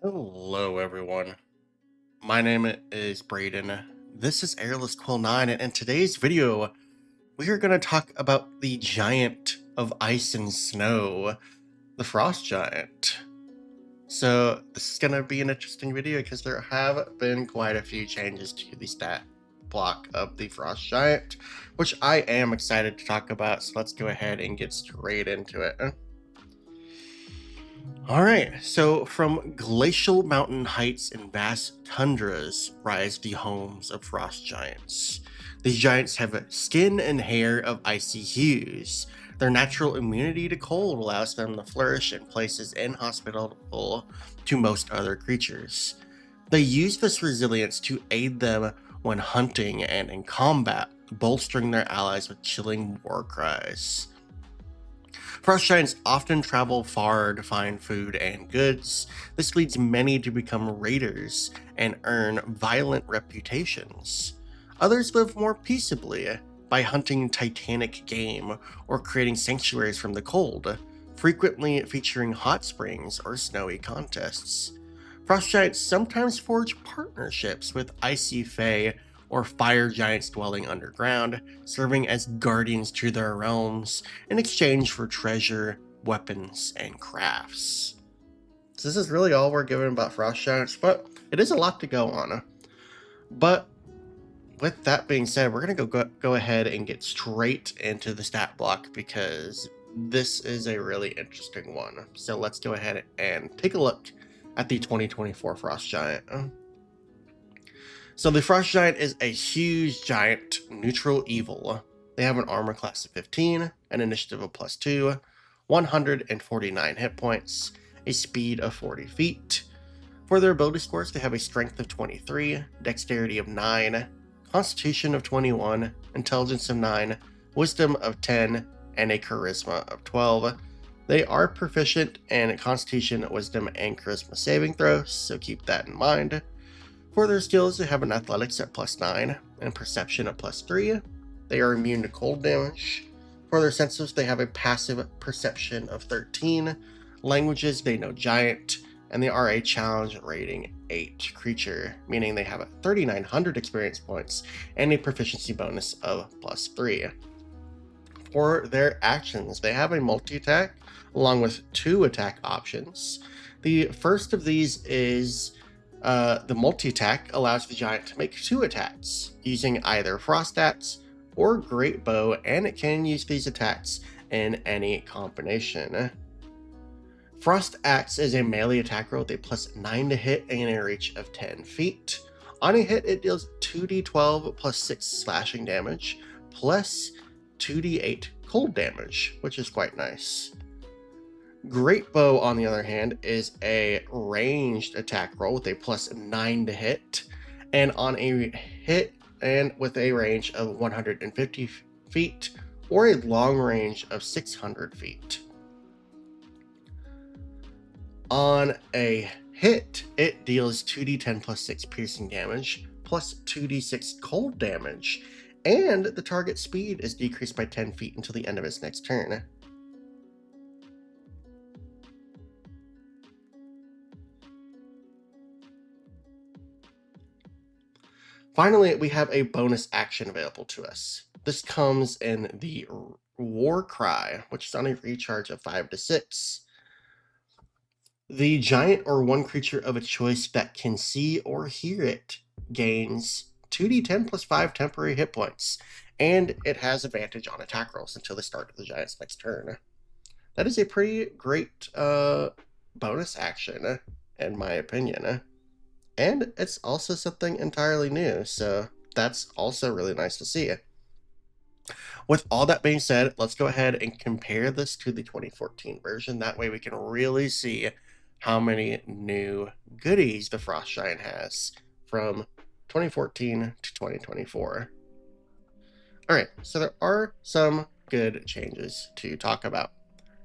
Hello, everyone. My name is Braden. This is Airless Quill 9, and in today's video, we are going to talk about the giant of ice and snow, the frost giant. So, this is going to be an interesting video because there have been quite a few changes to the stat block of the frost giant, which I am excited to talk about. So, let's go ahead and get straight into it. All right, so from glacial mountain heights and vast tundras rise the homes of frost giants. These giants have skin and hair of icy hues. Their natural immunity to cold allows them to flourish in places inhospitable to most other creatures. They use this resilience to aid them when hunting and in combat, bolstering their allies with chilling war cries. Frost giants often travel far to find food and goods. This leads many to become raiders and earn violent reputations. Others live more peaceably by hunting titanic game or creating sanctuaries from the cold, frequently featuring hot springs or snowy contests. Frost giants sometimes forge partnerships with icy fae or fire giants dwelling underground, serving as guardians to their realms in exchange for treasure, weapons, and crafts. So this is really all we're given about frost giants, but it is a lot to go on. But with that being said, we're going to go ahead and get straight into the stat block because this is a really interesting one. So let's go ahead and take a look at the 2024 frost giant. So the Frost Giant is a huge giant neutral evil. They have an armor class of 15, an initiative of +2, 149 hit points, a speed of 40 feet. For their ability scores, they have a strength of 23, dexterity of 9, constitution of 21, intelligence of 9, wisdom of 10, and a charisma of 12. They are proficient in constitution, wisdom, and charisma saving throws, so keep that in mind. For their skills, they have an athletics at +9 and perception at +3. They are immune to cold damage. For their senses, they have a passive perception of 13. Languages, they know giant, and they are a challenge rating 8 creature, meaning they have a 3,900 experience points and a proficiency bonus of +3. For their actions, they have a multi-attack along with 2 attack options. The first of these is the multi-attack allows the giant to make 2 attacks using either Frost Axe or Great Bow, and it can use these attacks in any combination. Frost Axe is a melee attack roll with a +9 to hit and a reach of 10 feet. On a hit, it deals 2d12 plus 6 slashing damage, plus 2d8 cold damage, which is quite nice. Great Bow, on the other hand, is a ranged attack roll with a +9 to hit, and on a hit and with a range of 150 feet or a long range of 600 feet. On a hit, it deals 2d10 plus 6 piercing damage, plus 2d6 cold damage, and the target speed is decreased by 10 feet until the end of its next turn. Finally, we have a bonus action available to us. This comes in the War Cry, which is on a recharge of 5 to 6. The giant or one creature of its choice that can see or hear it gains 2d10 plus 5 temporary hit points, and it has advantage on attack rolls until the start of the giant's next turn. That is a pretty great bonus action, in my opinion. And it's also something entirely new, so that's also really nice to see. With all that being said, let's go ahead and compare this to the 2014 version. That way we can really see how many new goodies the Frost Giant has from 2014 to 2024. Alright, so there are some good changes to talk about.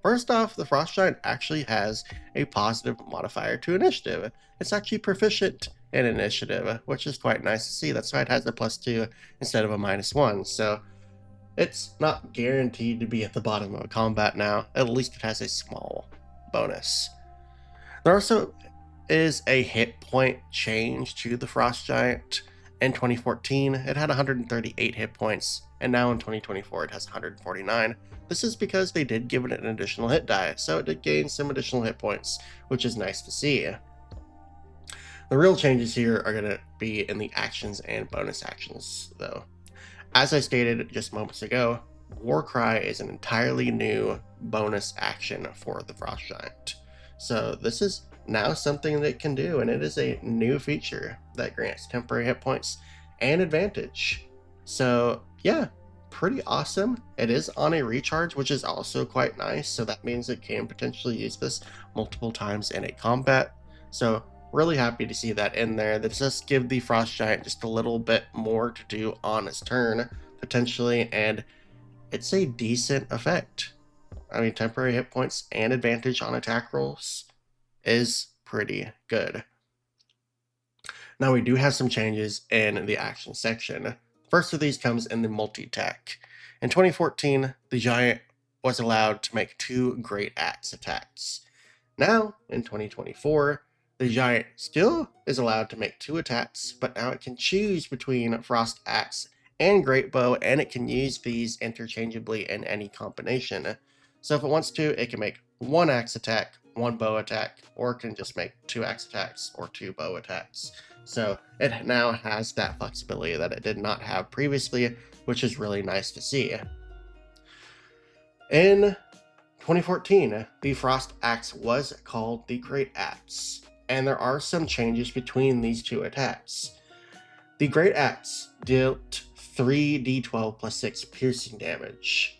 First off, the Frost Giant actually has a positive modifier to initiative. It's actually proficient in initiative, which is quite nice to see. That's why it has a +2 instead of a -1. So it's not guaranteed to be at the bottom of a combat now. At least it has a small bonus. There are also is a hit point change to the Frost Giant. In 2014, it had 138 hit points, and now in 2024, it has 149. This is because they did give it an additional hit die, so it did gain some additional hit points, which is nice to see. The real changes here are going to be in the actions and bonus actions, though. As I stated just moments ago, Warcry is an entirely new bonus action for the Frost Giant. So this is now something that it can do, and it is a new feature that grants temporary hit points and advantage. So yeah, pretty awesome. It is on a recharge, which is also quite nice. So that means it can potentially use this multiple times in a combat. So really happy to see that in there. That does give the Frost Giant just a little bit more to do on his turn, potentially, and it's a decent effect. I mean, temporary hit points and advantage on attack rolls is pretty good. Now we do have some changes in the action section. First of these comes in the multi-attack. In 2014, the Giant was allowed to make 2 Great Axe attacks. Now, in 2024, the Giant still is allowed to make 2 attacks, but now it can choose between Frost Axe and Great Bow, and it can use these interchangeably in any combination. So if it wants to, it can make 1 axe attack, 1 bow attack, or it can just make 2 axe attacks or 2 bow attacks. So it now has that flexibility that it did not have previously, which is really nice to see. In 2014, the Frost Axe was called the Great Axe, and there are some changes between these 2 attacks. The Great Axe dealt 3d12 plus 6 piercing damage.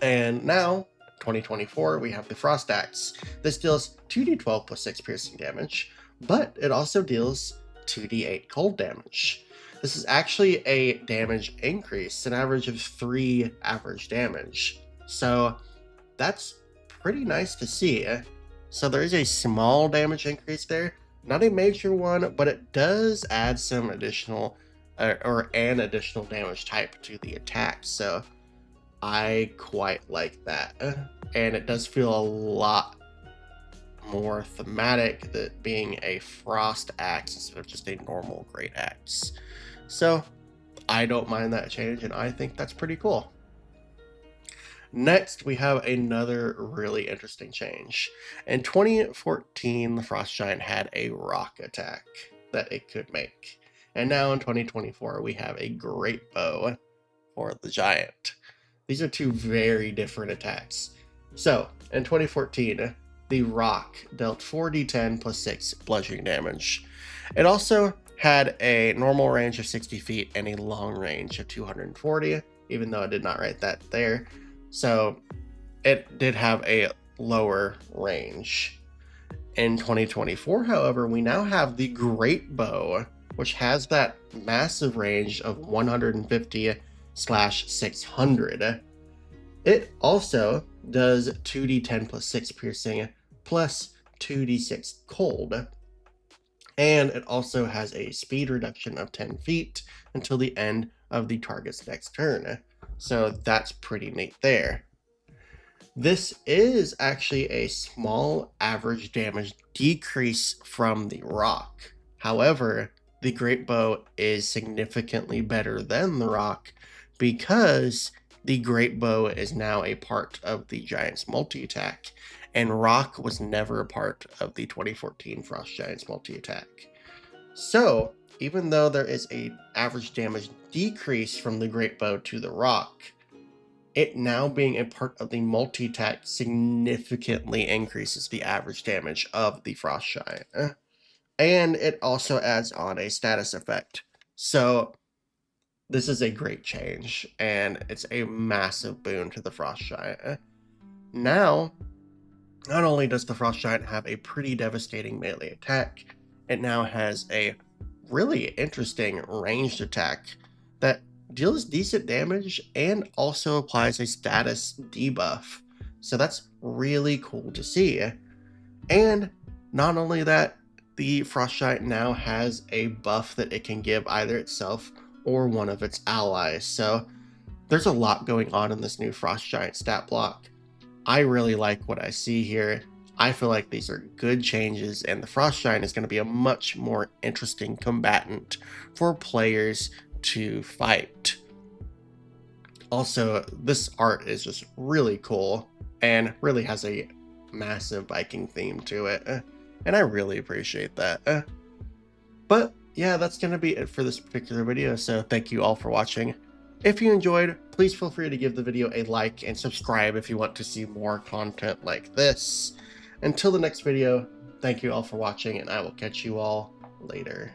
And now, 2024, we have the Frost Axe. This deals 2d12 plus 6 piercing damage, but it also deals 2d8 cold damage. This is actually a damage increase, an average of 3 average damage. So that's pretty nice to see. So there is a small damage increase there, not a major one, but it does add some additional or an additional damage type to the attack. So I quite like that, and it does feel a lot more thematic, that being a Frost Axe instead of just a normal Great Axe. So I don't mind that change, and I think that's pretty cool. Next, we have another really interesting change. In 2014, the Frost Giant had a rock attack that it could make. And now in 2024, we have a Great Bow for the Giant. These are 2 very different attacks. So, in 2014, the rock dealt 4d10 plus 6 bludgeoning damage. It also had a normal range of 60 feet and a long range of 240, even though I did not write that there. So it did have a lower range. In 2024, however, we now have the Great Bow, which has that massive range of 150/600. It also does 2d10 plus 6 piercing plus 2d6 cold. And it also has a speed reduction of 10 feet until the end of the target's next turn. So that's pretty neat there. This is actually a small average damage decrease from the rock. However, the Great Bow is significantly better than the rock because the Great Bow is now a part of the Giant's multi-attack, and rock was never a part of the 2014 Frost Giant's multi-attack. So even though there is a average damage decrease from the Great Bow to the rock, it now being a part of the multi-attack significantly increases the average damage of the Frost Giant. And it also adds on a status effect. So this is a great change, and it's a massive boon to the Frost Giant. Now, not only does the Frost Giant have a pretty devastating melee attack, it now has a really interesting ranged attack that deals decent damage and also applies a status debuff. So that's really cool to see. And not only that, the Frost Giant now has a buff that it can give either itself or one of its allies. So there's a lot going on in this new Frost Giant stat block. I really like what I see here. I feel like these are good changes, and the Frost Giant is going to be a much more interesting combatant for players to fight. Also, this art is just really cool and really has a massive Viking theme to it, and I really appreciate that. But yeah, that's going to be it for this particular video, so thank you all for watching. If you enjoyed, please feel free to give the video a like and subscribe if you want to see more content like this. Until the next video, thank you all for watching, and I will catch you all later.